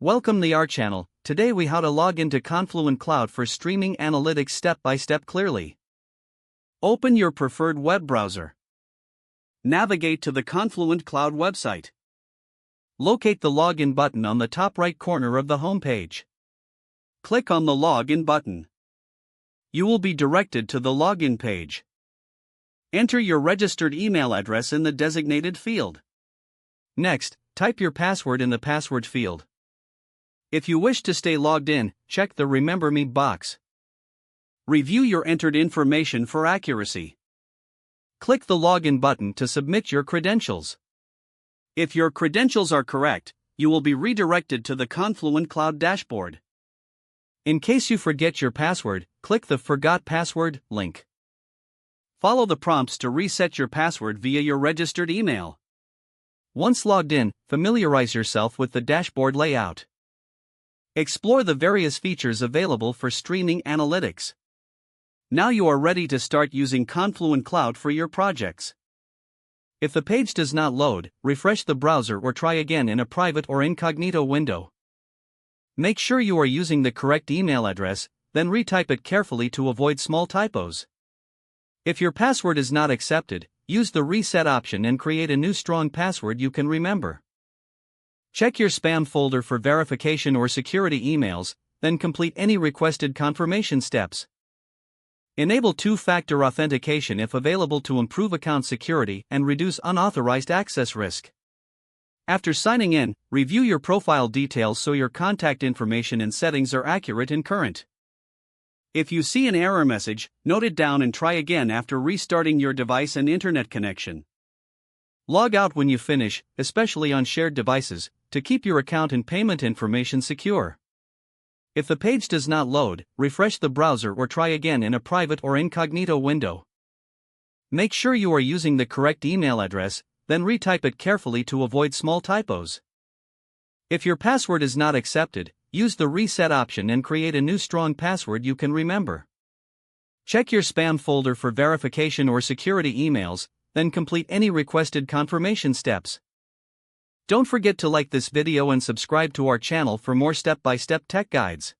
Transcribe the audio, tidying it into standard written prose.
Welcome to our channel. Today we how to log into Confluent Cloud for streaming analytics step by step clearly. Open your preferred web browser. Navigate to the Confluent Cloud website. Locate the login button on the top right corner of the home page. Click on the login button. You will be directed to the login page. Enter your registered email address in the designated field. Next, type your password in the password field. If you wish to stay logged in, check the Remember Me box. Review your entered information for accuracy. Click the login button to submit your credentials. If your credentials are correct, you will be redirected to the Confluent Cloud dashboard. In case you forget your password, click the Forgot Password link. Follow the prompts to reset your password via your registered email. Once logged in, familiarize yourself with the dashboard layout. Explore the various features available for streaming analytics. Now you are ready to start using Confluent Cloud for your projects. If the page does not load, refresh the browser or try again in a private or incognito window. Make sure you are using the correct email address, then retype it carefully to avoid small typos. If your password is not accepted, use the reset option and create a new strong password you can remember. Check your spam folder for verification or security emails, then complete any requested confirmation steps. Enable two-factor authentication if available to improve account security and reduce unauthorized access risk. After signing in, review your profile details so your contact information and settings are accurate and current. If you see an error message, note it down and try again after restarting your device and internet connection. Log out when you finish, especially on shared devices, to keep your account and payment information secure. If the page does not load, refresh the browser or try again in a private or incognito window. Make sure you are using the correct email address, then retype it carefully to avoid small typos. If your password is not accepted, use the reset option and create a new strong password you can remember. Check your spam folder for verification or security emails, then complete any requested confirmation steps. Don't forget to like this video and subscribe to our channel for more step-by-step tech guides.